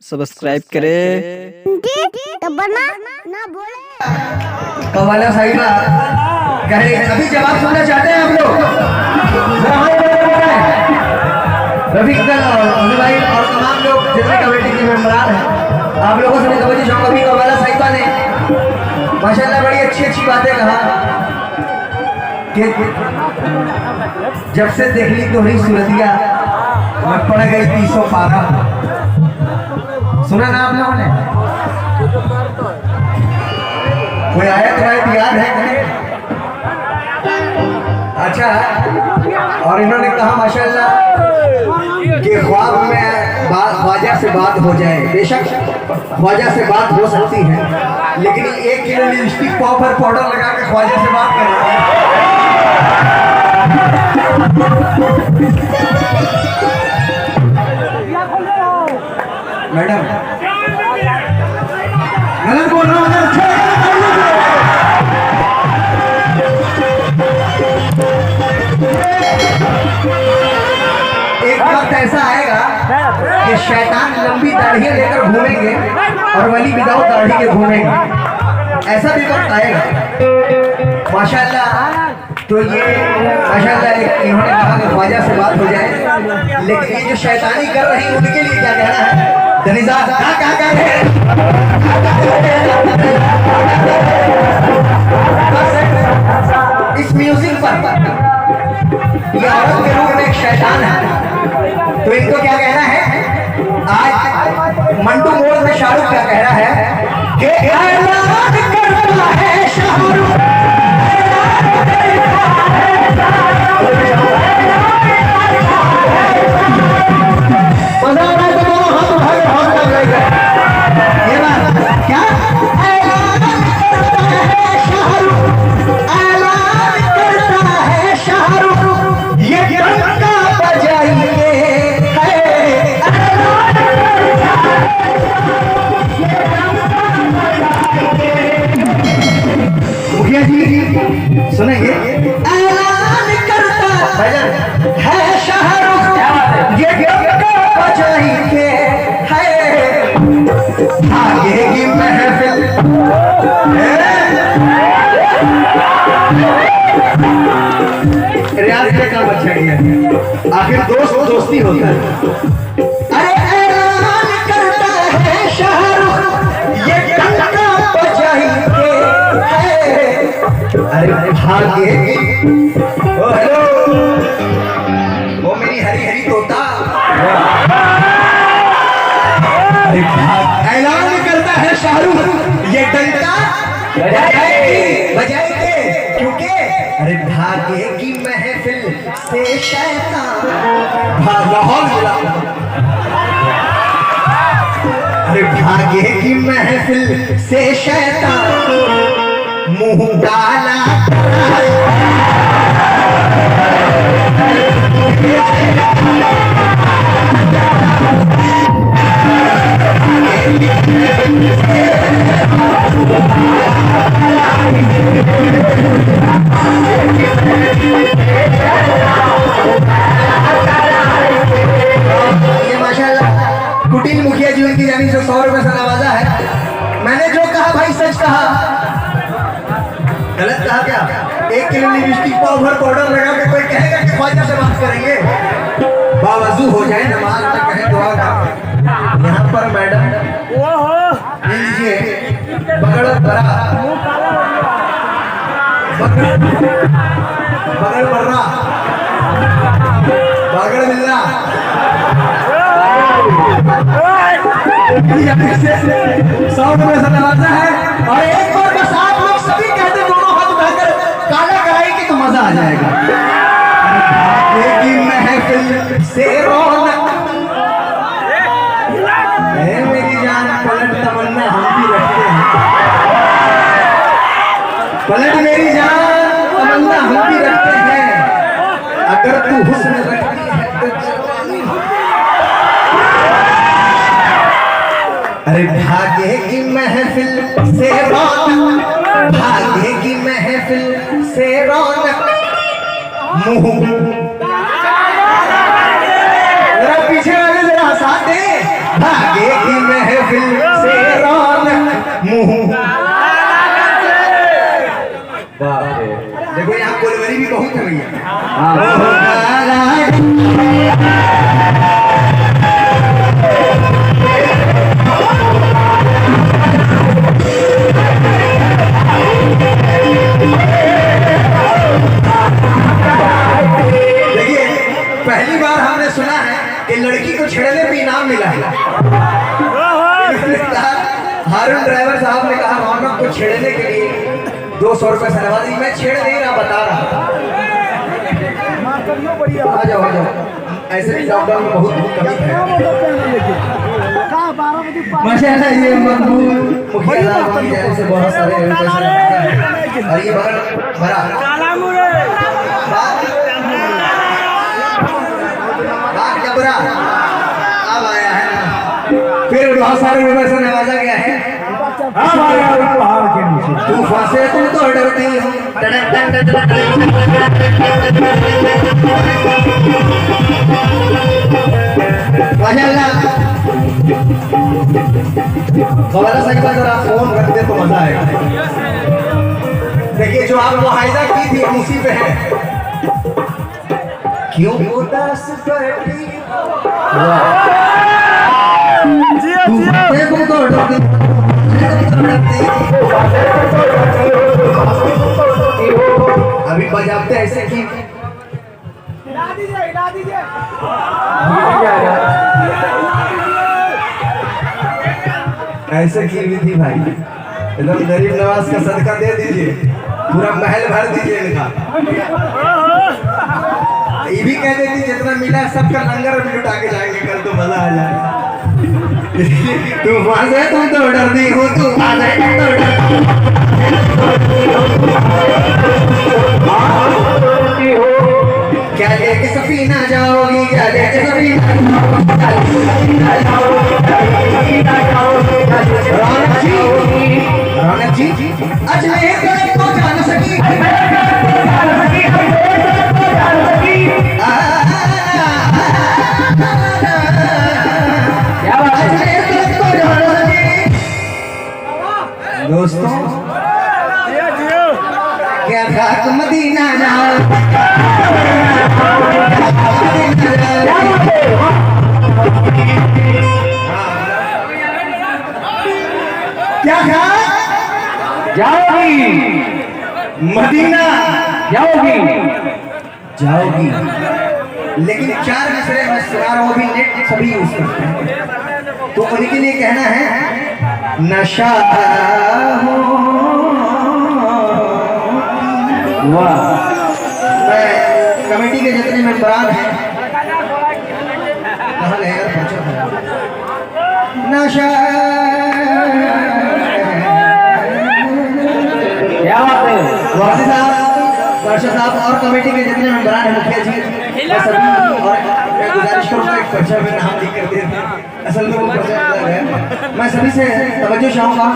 Subscribe करें। तो बना ना बोले तो वाला साहिबा कहे अभी जवाब सुनना चाहते हैं आप लोग? जरा हाथ उठाएं। रफीक भाई और तमाम लोग जितने कमेटी के मेंबरान हैं, आप लोगों से मैं तवज्जो चाहूंगा। अभी कवाला साहिबा ने माशाल्लाह बड़ी अच्छी बातें कहा कि जब से देख ली तुम्हारी सूरतिया मैं पड़ गई 300 पारा। सुना ना आप लोगों ने? कोई आया तुम्हारे याद है कि नहीं? अच्छा, और इन्होंने कहा माशाल्लाह कि ख्वाब में ख्वाजा से बात हो जाए। बेशक ख्वाजा से बात हो सकती है, लेकिन 1 किलो लिपस्टिक पाउडर लगा के ख्वाजा से बात कर रहा है। मैडम गलत बोल रहा हूँ। एक वक्त ऐसा आएगा कि शैतान लंबी दाढ़ी लेकर घूमेंगे और वली विदाउट दाढ़ी के घूमेंगे। ऐसा भी वक्त आएगा माशाल्लाह। तो ये माशाल्लाह इन्होंने कहा कि ख्वाजा से बात हो जाए, लेकिन ये जो शैतानी कर रही है उनके लिए क्या कहना है? दनिजा क्या कर रहे हैं? इस म्यूजिक पर ये औरत के रूप में एक शैतान है, तो इनको क्या कहना है? आज मंटू मोड़ में शाहरुख क्या कह रहा है कि ऐलान करता है शाहरुख। ये बात क्या ऐलान करता है शाहरुख, ऐलान करता है शाहरुख, ये डंका बजाइए मुखिया जी सुनेंगे? ऐलान करता है शाहरुख, ये डंका बजाइए आगे की महफिल। रियाज का काम अच्छा है, आखिर दोस्ती होता है। अरे ऐलान करता है शाहरुख, ये डंका बजाइए। अरे भागे ओ हेलो वो मेरी हरी हरी तोता। अरे ऐलान करता है शाहरुख, ये डंका बजाएंगे क्योंकि अरे भागे की महफिल से शैतान भाग। अरे भागे की महफिल से शैतान मुंह डाला। ये माशाल्लाह कुटिल मुखिया जी उनकी जानी से 100 रुपए से नवाजा है। मैंने जो कहा भाई सच कहा, गलत कहा क्या? 1 किलो लिपस्टिक पाउडर लगा के कोई कहेगा कि ख्वाजा से बात करेंगे? बावजू हो जाए नमाज में कहें दुआ का। यहाँ पर मैडम लीजिए बगड़ बड़ा बगड़ बर्रा बगड़ मिलना 100 रुपए से नवाजा है। और एक बार बस आप लोग सभी कहते दोनों हाथ उठाकर काला कराएंगे तो मजा आ जाएगा। की महफिल से रौनक मेरी जान पलट तमन्ना हम भी रखते हैं। पलट मेरी जान तमन्ना हम भी रखते हैं। अगर तू हुस्न रखती है तो जवानी। अरे भागे की महफिल से रौनक, भागे की महफिल से रौनक मुंह जरा पीछे वाले जरा साथ दे। भागे की महफिल से रौनक मुंह। देखो यहाँ कोलवरी भी बहुत है भैया। देखिए पहली बार हमने सुना है कि लड़की को छेड़ने पे इनाम मिला है। हारून ड्राइवर साहब ने कहा मोहम्मद को छेड़ने के लिए 200 रुपए सलवा दी। मैं छेड़ नहीं रहा, बता रहा। आ जाओ आ जाओ, ऐसे भी लॉकडाउन में बहुत कमी है। माशाल्लाह ये मकबूल मुखिया साहब की तरफ से बहुत सारे और ये बड़ा बात क्या बुरा अब आया है ना, फिर बहुत सारे रुपए से नवाजा गया है। तूफान से तुम तो डरती हो। माशाल्लाह हमारा सही बात, जरा फोन करते तो मजा आएगा। देखिए जो आप मुआहिदा की थी उसी पे है। क्यों उदास बैठी तुम तो डरती अभी बजाते ऐसे कि ऐसे की भी थी भाई, एकदम गरीब नवाज का सदका दे दीजिए, पूरा महल भर दीजिए इनका। ये भी कह देती जितना मिला सबका लंगर भी लुटा के जाएंगे, कल तो मजा आ जाएगा। तुम वहां से तुम तो डरती हो, तुम आ जाए तो डरती हो। क्या लेके सफीना जाओगी, क्या लेके सफीना रौनक जी अजमेर को जान सकी। दोस्तों क्या खाक मदीना जाओ, क्या खाक जाओगी, मदीना जाओगी जाओगी, लेकिन 4 मिसरे में सुना रहा हूँ, भी नेट सभी यूज करते हैं, तो उन्हीं के लिए कहना है नशा हो। वाह, मैं कमेटी के जितने मेंबरान हैं कहाँ गए यार, नशा क्या बात है। वासी साहब, वर्षा साहब और कमेटी के जितने मेंबरान हैं, मुखिया जी मैं सभी, और मैं गुजारिश करूँगा एक पर्चा में नाम लिख कर दे दें, असल में वो पर्चा है। मैं सभी से तवज्जो चाहूँगा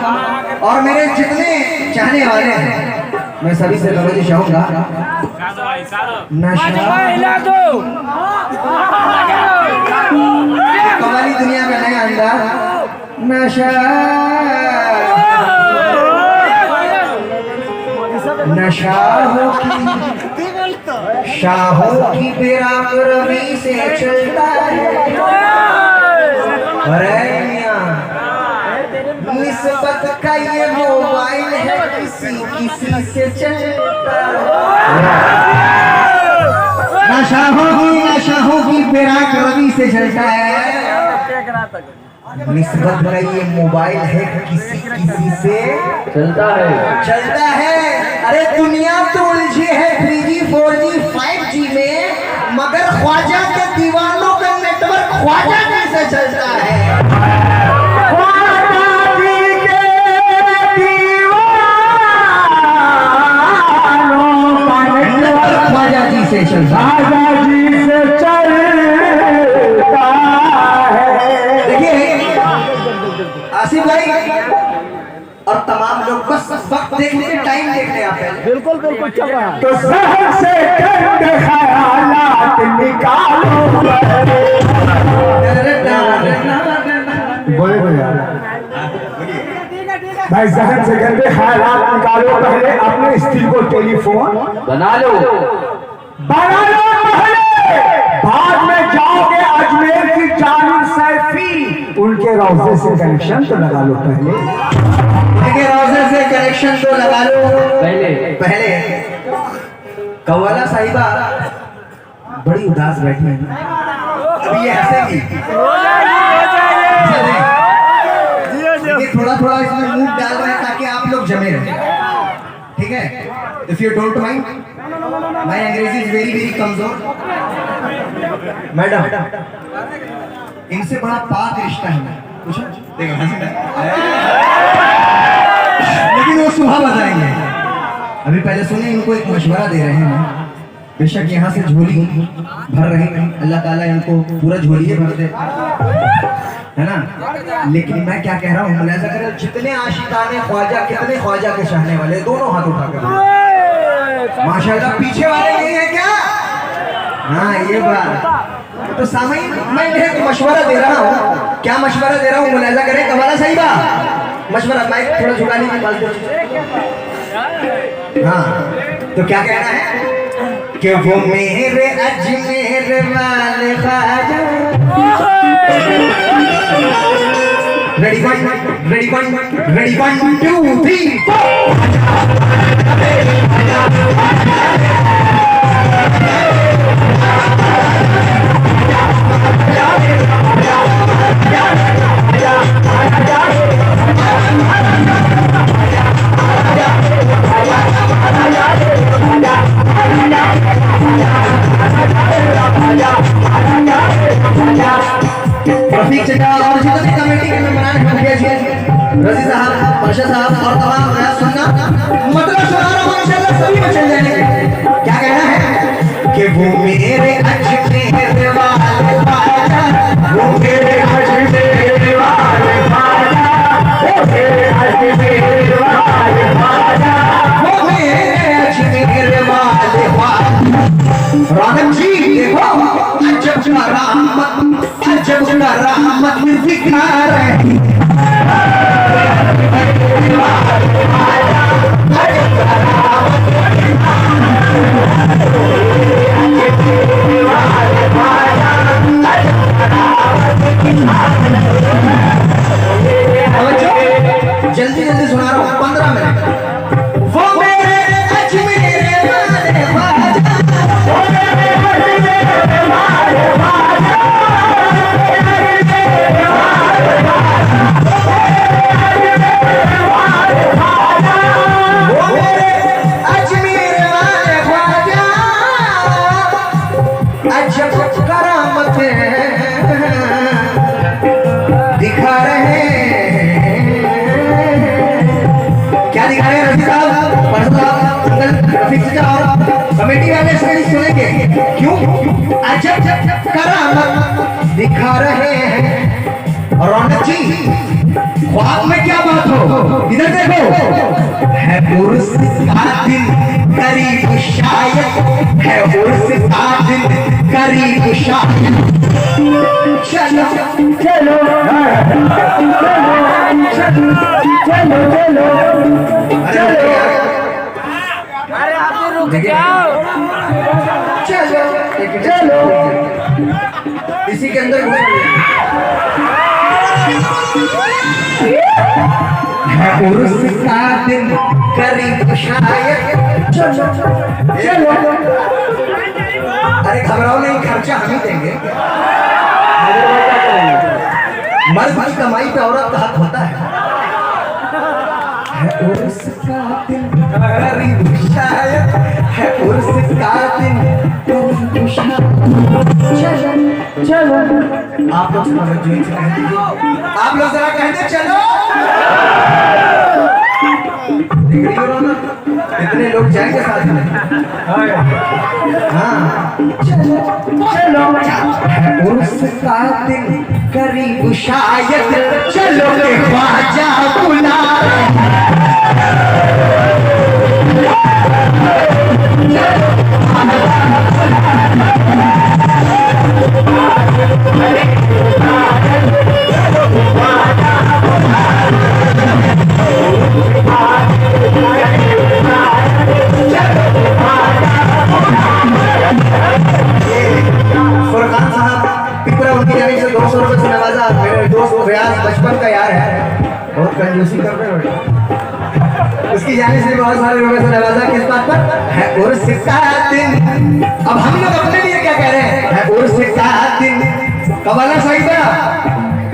और मेरे जितने चाहने वाले हैं मैं सभी से तवज्जो चाहूँगा। कवाली दुनिया में नया अंदाज, नशा नशाहों की शाहों की बेराग रवि से चलता है। अरे निस्बत का ये मोबाइल है, किसी किसी से चलता है। नशाहों की बेराग रवि से चलता है। निस्बत का ये मोबाइल है, किसी किसी से चलता है। अरे दुनिया तो उलझी है 3G 4G 5G में, मगर ख्वाजा के दीवानों का नेटवर्क ख्वाजा कैसे चलता है। ख्वाजा जी से चलता है। देखिए आसिफ भाई और तमाम लोग बस वक्त देखने, टाइम देखने आते हैं। बिल्कुल बिल्कुल चल रहा है। तो शहर से गंदे ख्यालात निकालो, बोले यार भाई जहन से गंदे ख्यालात निकालो, पहले अपने स्त्री को टेलीफोन बना लो पहले, बाद में जाओगे अजमेर की जालिम सैफी, उनके रोजे से कनेक्शन तो लगा लो पहले, उनके रोजे से कनेक्शन तो लगा लो पहले। कव्वाला साहिबा बड़ी उदास बैठी है, अभी ये हंसेगी। थोड़ा थोड़ा इसमें मूड डाल रहे हैं ताकि आप लोग जमे रहे, ठीक है? If you don't mind, my अंग्रेजी इज वेरी वेरी कमजोर। मैडम, इनसे बड़ा पाक रिश्ता है, पूछो देखो लेकिन वो सुबह बताएंगे। अभी पहले सुने, इनको एक मशवरा दे रहे हैं। बेशक यहाँ से झोली भर रहे हैं, अल्लाह ताला इनको पूरा झोलिए भर दे, है ना? लेकिन मैं क्या कह रहा हूँ, मुलाजा करें, जितने आशिकाने ख्वाजा, कितने ख्वाजा के चाहने वाले, दोनों हाथ उठाकर माशाल्लाह। पीछे वाले नहीं है क्या? हाँ, ये बात तो सामईन, मैं एक मशवरा दे रहा हूँ। क्या मशवरा दे रहा हूँ, मुलाजा करें। कव्वाला साहिबा मशवरा, माइक थोड़ा झुकाने की बात। हाँ, तो क्या कहना है कि वो मेरे अजमेर वाले ख्वाजा। Ready one, ready one, ready 1 2 3 Rafiq चचा और जितने कमेटी के मेंबरान हैं, रजी साहब, पाशा साहब और तमाम नया सुनना मतलब सुना रहा हूं, इंशाल्लाह सभी में चल जाएंगे। क्या कहना है कि वो मेरे अजमेर वाले ख्वाजा, वो मेरे अजमेर वाले ख्वाजा, वो मेरे अजमेर वाले ख्वाजा, वो मेरे अजमेर वाले ख्वाजा। रौनक जी देखो, अजब करामत, अजब करामत दिखा रहे हैं। जल्दी जल्दी सुना रहा हूँ, 15 मिनट। वो मेरे अजमेर वाले ख्वाजा, वो मेरे अजमेर वाले ख्वाजा, वो मेरे अजमेर वाले ख्वाजा, अजब करामत दिखा रहे हैं। क्या दिखा रहे हैं रफी साहब, परसा अंकल, रफीक चाचा और कमेटी वाले सभी सुनेंगे। क्यों? अजब करामत दिखा रहे हैं। रौनक जी, ख्वाब में क्या बात हो, इधर देखो। है उर्स का दिन करीब शायद, है उर्स का दिन करीब शायद। चलो चलो चलो चलो चलो, अरे आप रुक जाओ। चलो चलो, इसी के अंदर है उर्स का दिन करीब शायद। चलो चलो, अरे घबराओ नहीं, खर्चा हम ही देंगे। मर्द की कमाई पे औरत का हक होता है। उर्स का दिन करीब शायद, है उर्स का दिन करीब शायद। चलो चलो, आप लोग आप लोग जरा कहते चलो। देख रही हो ना, इतने लोग जाएंगे साथ में। हाँ, चलो चलो, उर्स का दिन करीब शायद, चलो के ख्वाजा बुला रहे। बचपन का यार है, बहुत कंजूसी कर रहे हो। उसकी जाने से बहुत सारे लोगों से नवाजा किस बात पर है उर्स का दिन। अब हम लोग अपने लिए क्या कह रहे हैं, है उर्स का दिन। कवाला साहिबा,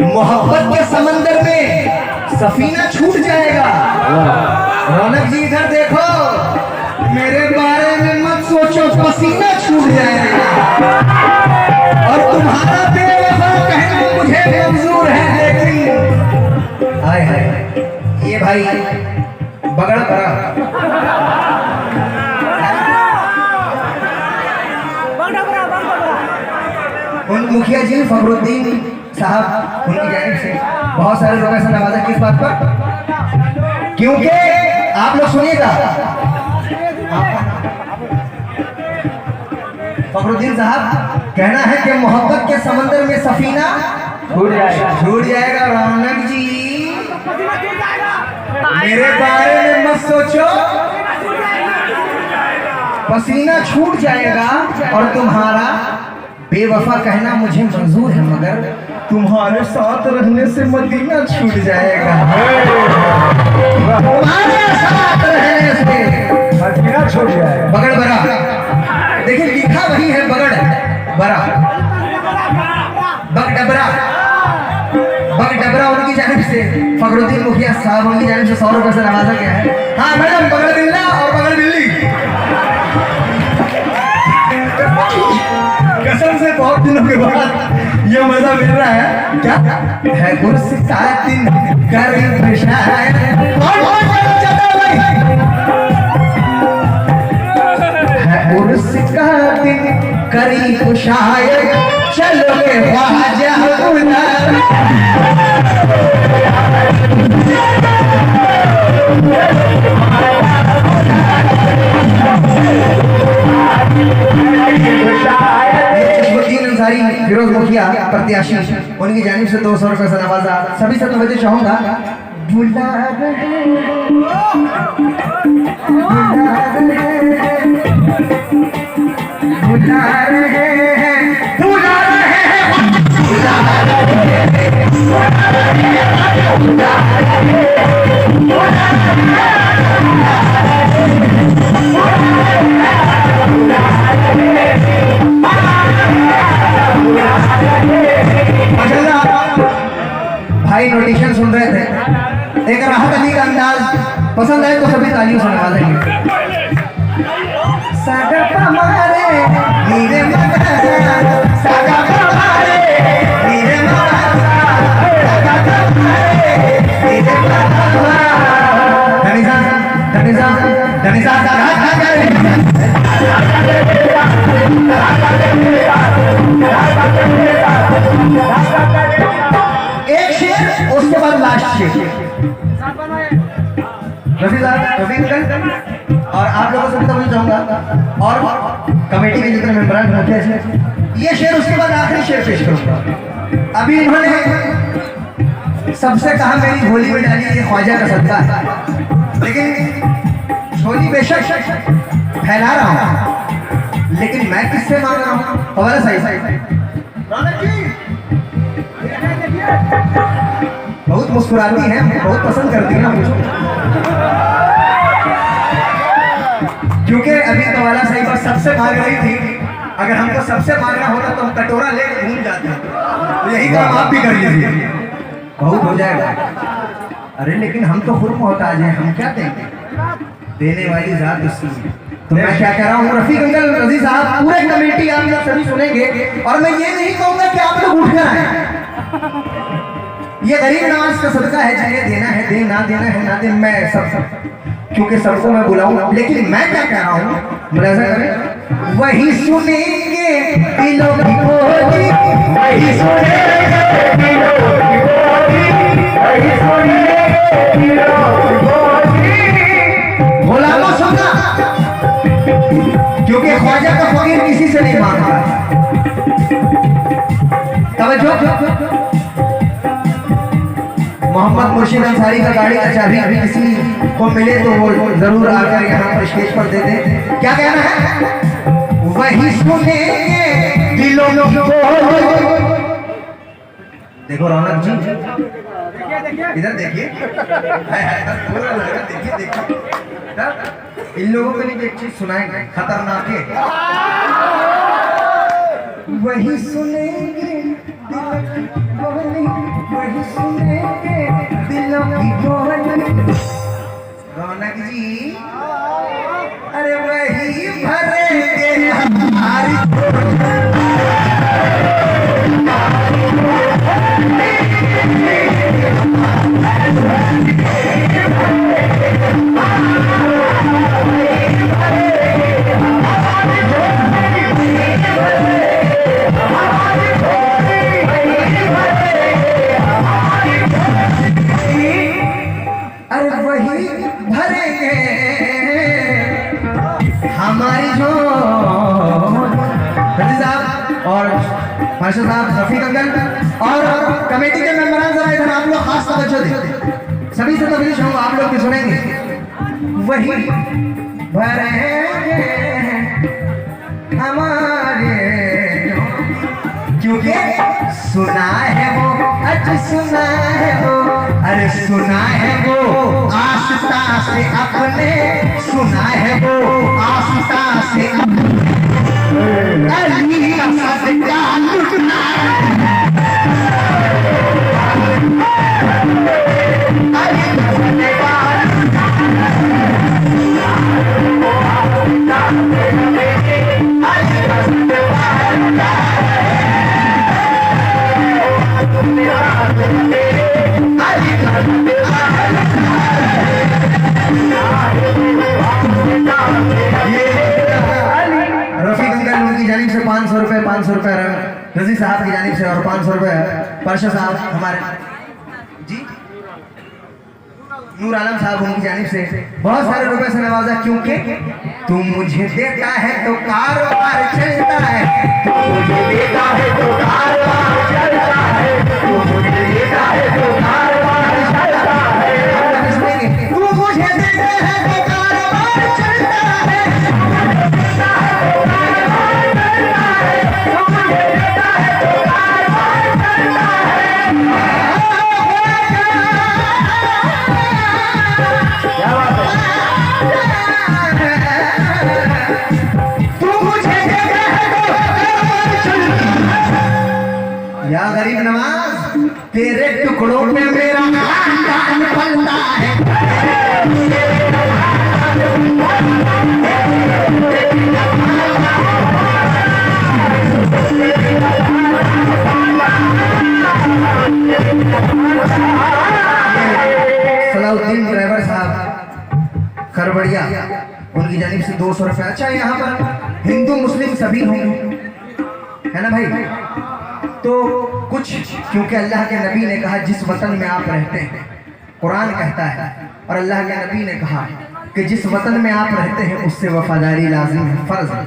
मोहब्बत के समंदर में सफीना छूट जाएगा। रौनक जी इधर देखो, मेरे बारे में मत सोचो, पसीना छूट जाएगा। और तुम्हारा बेवफा कहना मुझे मंजूर है, लेकिन हाय हाय ये भाई बगड़ पड़ा। उन मुखिया जी फखरुद्दीन साहब, उनकी जानिब से बहुत सारे लोगों से नवाजा किस बात पर, क्योंकि आप लोग सुनिएगा, फखरुद्दीन साहब कहना है कि मोहब्बत के समंदर में सफीना छूट जाएगा। रौनक जी मेरे बारे में मत सोचो, पसीना छूट जाएगा। और तुम्हारा बेवफा कहना मुझे मंजूर है, मगर तुम्हारे साथ रहने से मदीना छूट जाएगा। तुम्हारे साथ रहने से मदीना छूट जाएगा। बगड़ बरा, देखिए लिखा वही है, बगड़ बरा, बगडबरा, बगडबरा। उनकी जानिब से फखरुद्दीन मुखिया साहब, उनकी जानिब से 100 रुपए से नवाजा गया है। हाँ मैडम, बगड़ बिल्ला और बगड़ बिल्ली, कसम से बहुत दिनों के बाद ये मजा मिल रहा है। क्या है उर्स का दिन करीब शायद, है उर्स का दिन करीब शायद, चलो के ख्वाजा बुला। अंसारी फिरोज मुखिया प्रत्याशी, उनकी जानिब से 200 रुपए से नवाजा। सभी से तवज्जो चाहूंगा, बुला भाई नोटिशन सुन रहे थे, एक राहत अली का अंदाज पसंद आए तो सभी तालियों से नवाजेंगे। सागा पमारे नीरे मगा, सागा पमारे नीरे मगा, सागा पमारे नीरे मगा। धनीसा धनीसा धनीसा एक शेर, उसके बाद लास्ट शेर। रफी और आप लोगों से भी तवज्जो चाहूंगा, और कमेटी के जितने मेंबरान होते हैं, ये शेर उसके बाद आखिरी शेर पेश करूंगा। अभी इन्होंने सबसे कहा मेरी झोली में डाली ये ख्वाजा का सदका है, लेकिन झोली बेशक फैला रहा हूं, लेकिन मैं किससे मांग रहा हूं? हमारा सही बहुत मुस्कुराती हैं, बहुत पसंद करती हैं मुझे, क्योंकि अभी कवाला साहिबा सबसे मांग रही थी। अगर हमको सबसे मांगना होता तो हम कटोरा लेकर घूम जाते, तो यही काम आप भी कर लीजिए, बहुत हो जाएगा। अरे लेकिन हम तो खुद मोहताज हैं, हम क्या देंगे, देने वाली जात उसकी। तो मैं क्या कह रहा हूँ, रफीक अंकल, रजी साहब, पूरे कमेटी आप लोग सभी सुनेंगे, और मैं ये नहीं कहूंगा कि आप लोग उठना है। ये गरीब नवाज का सदका है, जिन्हें देना है दे, ना देना है ना दे, मैं सब क्योंकि सबको मैं बुलाऊं। लेकिन मैं क्या कह रहा हूँ, मुलाजा करें, वही सुनेंगे दिलों की बोली, वही सुनेंगे दिलों की बोली, वही सुनेंगे दिलों की बोली। भोला को सुना, क्योंकि ख्वाजा का फकीर किसी से नहीं मांगता। तवज्जो, मोहम्मद मुर्शिद अंसारी का गाड़ी का चाबी अभी किसी को मिले तो वो जरूर आकर यहाँ पर स्टेज पर दे दे। क्या कहना है, वही सुनेंगे दिलों को। देखो रौनक जी, इधर देखिए, पूरा लड़का देखिए देखिए। तब इन लोगों के लिए एक चीज सुनाएंगे, खतरनाक है। वही सुनेंगे दिलों की बोली, वही सुनेंगे दिलों की बोली। रौनक जी, अरे वही भरेंगे हमारी मास्टर साहब, रफीक अंकल और कमेटी के मेंबरान, जरा इधर आप लोग खास तवज्जो दें। सभी से तवज्जो चाहूंगा, आप लोग भी सुनेंगे। वही भरेंगे हमारे, क्योंकि सुना है वो, आज सुना है वो, अरे सुना है वो आस्था से अपने, सुना है वो आस्था से अली का सदका लुटना रजी साहब की जानिब से और 500 रुपए परशा साहब हमारे जी नूर आलम साहब उनकी जानिब से बहुत सारे रुपए से नवाजा, क्योंकि तू मुझे देता है तो कारोबार चलता है, तू मुझे देता है तो कारोबार चलता है, तू मुझे देता है तो कारोबार चलता है, तू मुझे देता है तो कारोबार चलता है, या गरीब नवाज, तेरे टुकड़ों पे मेरा खानदान पलता है। सलाउद्दीन ड्राइवर साहब खरबड़िया, उनकी जानिब से 200 रुपए। अच्छा, यहाँ पर हिंदू मुस्लिम सभी होंगे, है ना भाई? तो कुछ, क्योंकि अल्लाह के नबी ने कहा जिस वतन में आप रहते हैं, कुरान कहता है और अल्लाह के नबी ने कहा कि जिस वतन में आप रहते हैं उससे वफादारी लाजिम है, फर्ज है।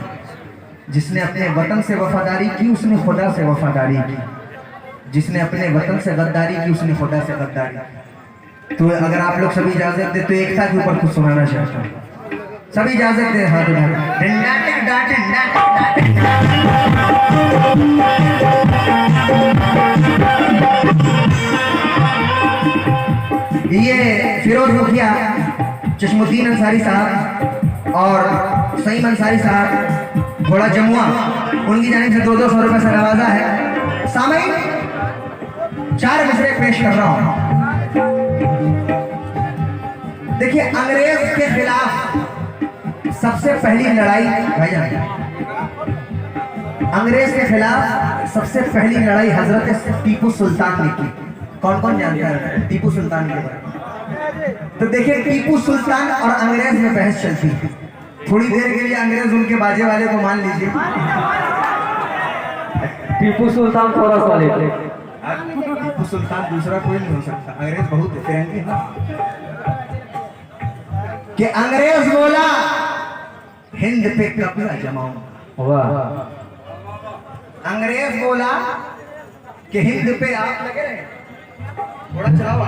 जिसने अपने वतन से वफादारी की उसने खुदा से वफादारी की, जिसने अपने वतन से गद्दारी की उसने खुदा से गद्दारी की। तो अगर आप लोग सभी इजाजत दे तो एकता के ऊपर कुछ सुनाना चाहता हूँ। सभी इजाजत दे, हाथ ये फिरोज मुखिया, चश्मुद्दीन अंसारी साहब और सईम अंसारी साहब घोड़ा जमुआ, उनकी जानिब से 200 रुपए से नवाजा है। सामईन 4 मिसरे पेश कर रहा हूं। देखिए, अंग्रेज के खिलाफ सबसे पहली लड़ाई, भाईजान, अंग्रेज के खिलाफ सबसे पहली लड़ाई हजरत टीपू सुल्तान ने की। कौन कौन जानता है टीपू सुल्तान के बारे? तो देखिए, टीपू सुल्तान और अंग्रेज में बहस चलती है। थोड़ी देर के लिए अंग्रेज उनके बाजे वाले को मान लीजिए, टीपू सुल्तान थोड़ा सा लेते, टीपू सुल्तान दूसरा कोई नहीं हो सकता, अंग्रेज बहुत है, फिरंगी ना। कि अंग्रेज बोला हिंद पे कब्जा जमाऊंगा, अंग्रेज बोला कि हिंद पे आप लगे रहे, थोड़ा चलाओ।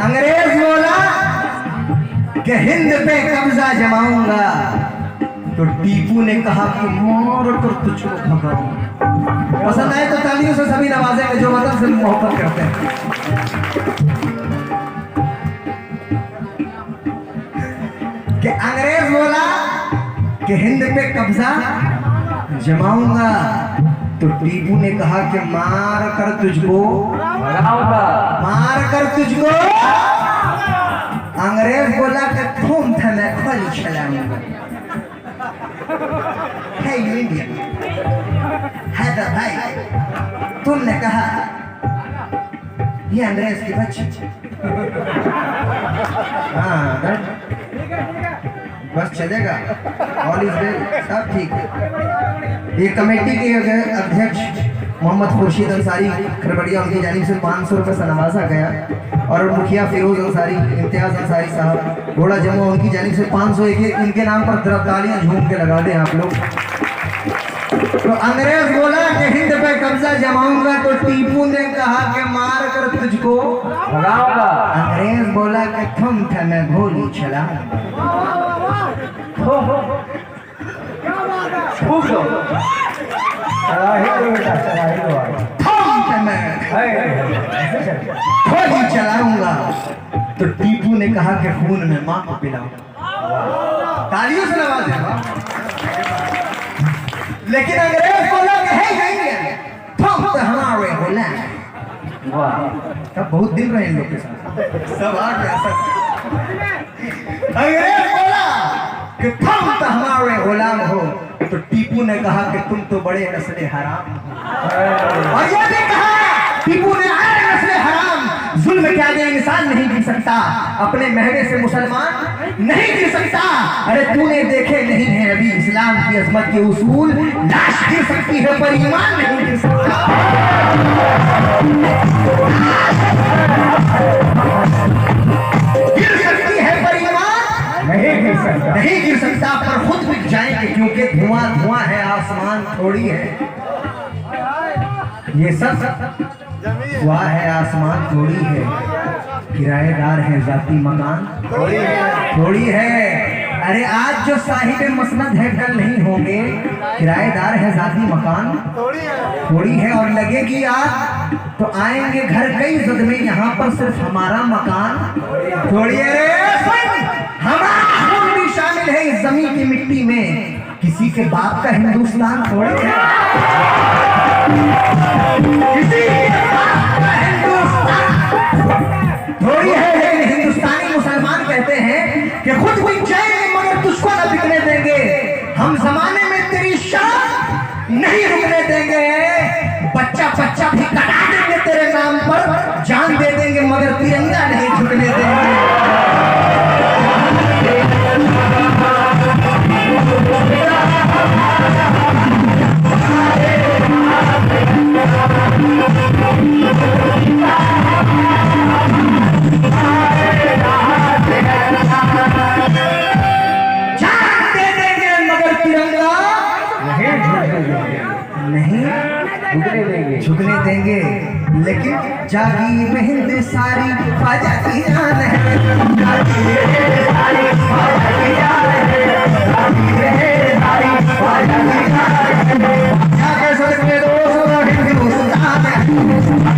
अंग्रेज बोला कि हिंद पे कब्जा जमाऊंगा, तो टीपू ने कहा कि मोर कर तुझको खबराऊंगा। पसंद आए तो तालियों से सभी नवाजेंगे जो वतन से मोहब्बत करते हैं। कि अंग्रेज बोला कि हिंद पे कब्जा जमाऊंगा, तो टीपू ने कहा कि मार कर तुझको भगाऊंगा। मार कर तुझको। अंग्रेज बोला कि तुम था मैं खोली चलाऊंगा। है इंडिया हैदर भाई, तुमने कहा ये अंग्रेज की बच्ची। हाँ बस चलेगा, ऑल इज वेल, सब ठीक है। ये कमेटी के अध्यक्ष मोहम्मद खुर्शीद अंसारी खरबड़िया, उनकी जानिब से 500 रुपये से नवाजा गया। और मुखिया फिरोज अंसारी, इम्तियाज अंसारी साहब घोड़ा जम्मू, उनकी जानिब से 500 एक इनके नाम पर तालियां झूम के लगा दें आप लोग। तो अंग्रेज बोला कि हिंद पे कब्जा जमाऊंगा, तो टीपू ने कहा कि मार कर तुझको भगाऊंगा। अंग्रेज बोला कि तुम था मैं गोली चलाऊंगा। फूक दो। गोली चलाऊंगा। तो टीपू ने कहा कि खून में मां को पिलाऊंगा। तालियों से नवाजें। लेकिन अंग्रेज बोला कि है तुम तो हमारे गुलाम। तब बहुत दिन रहे इन लोग के साथ, सब आ गया सब। अंग्रेज बोला कि तुम तो हमारे गुलाम हो, तो टीपू ने कहा कि तुम तो बड़े नस्ले हराम हो। और ये भी कहा टीपू ने, आए नस्ले हराम, जुल्म क्या दे इंसान नहीं गिर सकता, अपने महवे से मुसलमान नहीं गिर सकता। अरे तूने देखे नहीं है अभी इस्लाम की अजमत के उसूल, लाश गिर सकती है पर ईमान नहीं गिर सकता। गिर सकती है पर ईमान नहीं गिर सकता, पर खुद बिक जाएंगे क्योंकि धुआं धुआं है, आसमान थोड़ी है। ये सब हुआ है, आसमान थोड़ी है, किराएदार है जाती मकान थोड़ी है। अरे आज जो साहिब मसनद है कल नहीं होंगे, किराएदार है जाती मकान थोड़ी है। और लगेगी आग तो आएंगे घर कई जद में, यहाँ पर सिर्फ हमारा मकान थोड़ी है। हमारा खून भी शामिल है इस जमीन की मिट्टी में, किसी के बाप का हिंदुस्तान थोड़ी है। किसी के बाप का हिंदुस्तान थोड़ी है। लेकिन हिंदुस्तानी मुसलमान कहते हैं कि खुद बिक जाएंगे मगर तुझको न बिकने देंगे, हम जमाने में तेरी शान नहीं रुकने देंगे। बच्चा बच्चा भी कटा देंगे तेरे नाम पर, जान दे देंगे मगर तिरंगा नहीं झुकने देंगे। झुकने देंगे। लेकिन जागी हिंद सारी ख्वाजा की जान है, जागी सारी ख्वाजा की जान है, जागी सारी ख्वाजा की जान है। जाके सदके दोस्तों हिंदुस्तान है,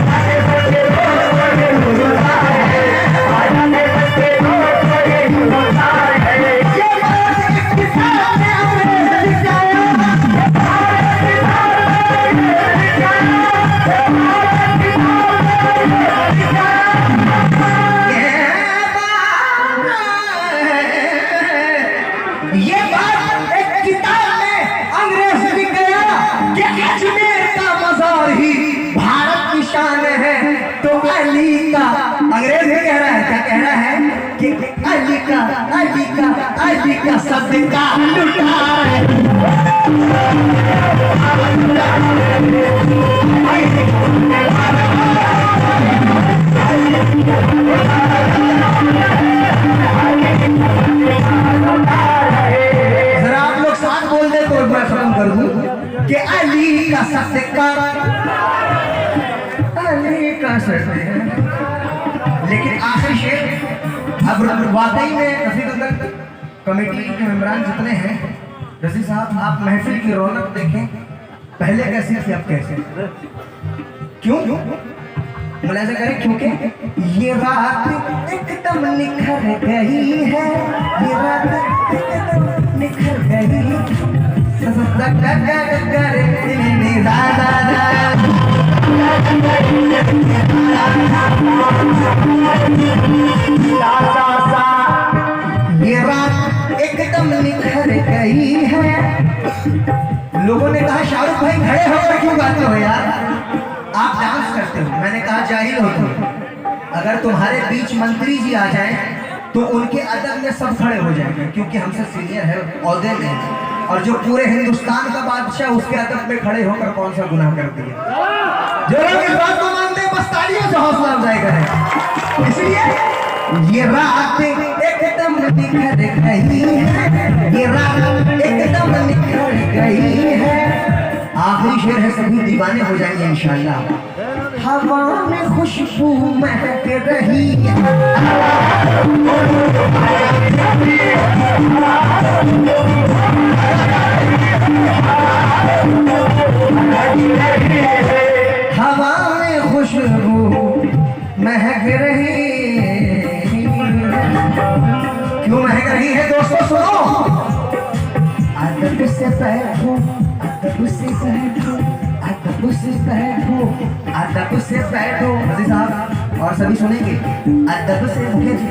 जाके सदके दोस्तों हिंदुस्तान है, जाके सदके दोस्तों हिंदुस्तान है। ये बात एक किसान ने हमें सिखाया, ये बात एक किताब में अंग्रेज ने गया कि अजमेर का मजार ही भारत की शान है। तो अली का अंग्रेज ने कह रहा है, क्या कह रहा है कि अली का सदका लुटा है। जरा आप लोग साथ बोल दे तो मैं खत्म कर दूं कि अली का सदका, अली का सदका। लेकिन आखिर शेर अब वाकई में रफीक अंकल कमेटी के मेंबरान जितने हैं, रफी साहब आप महफिल की रौनक देखें, पहले कैसे थे अब कैसे? क्यों? मतलब ऐसा करें क्योंकि ये रात एकदम निखर गई है, ये रात एकदम निखर गई। ये रात एकदम निखर गई है। लोगों ने कहा शाहरुख भाई खड़े होकर क्यों गाते हो यार, आप डांस करते हो। मैंने कहा जाहिल हो तुम। अगर तुम्हारे बीच मंत्री जी आ जाएं तो उनके अदब में सब खड़े हो जाएंगे, क्योंकि हमसे सीनियर है, औहदे में है। और जो पूरे हिंदुस्तान का बादशाह उसके अदब में खड़े होकर कौन सा गुनाह कर दिया। जो लोग इस बात को मानते हैं बस तालियों से हौसला अफजाई करें। इसलिए ये रात एकदम निखर गई है, ये रात एकदम निखर गई है। आखिरी शेर है, सभी दीवाने हो जाएंगे इंशाल्लाह। हवा में खुशबू महक रही है, हवा में खुशबू महक रही। क्यों महक रही है दोस्तों, सुनो। अदब से बैठो, अदब से बैठो, अदब से बैठो, अदब से बैठो। अजीज साहब और सभी सुनेंगे। अदब से मुखिया जी,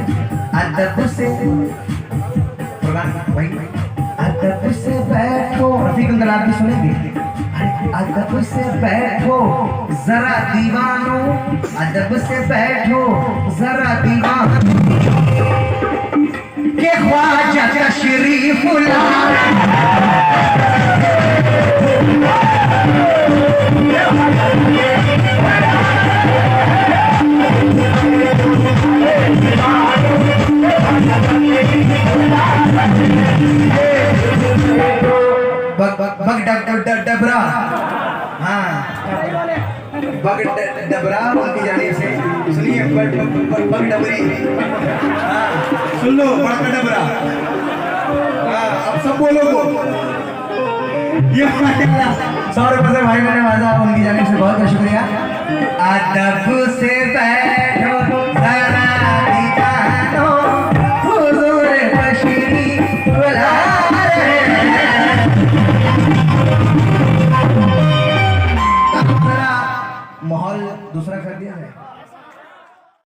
अदब से भाई, अदब से बैठो। रफीक अंकल भी सुनेंगे। अदब से बैठो जरा दीवानो, अदब से बैठो जरा दीवानो, के ख्वाजा तशरीफ ला। डबरा, हाँ बग डबरा उनकी जानिब से सुनिए। बग डबरी, हाँ सुन लो। बग डबरा, हाँ अब सब बोलो। ये 100 रुपए से भाई मैंने वादा, उनकी जानिब से बहुत बहुत शुक्रिया। अदब से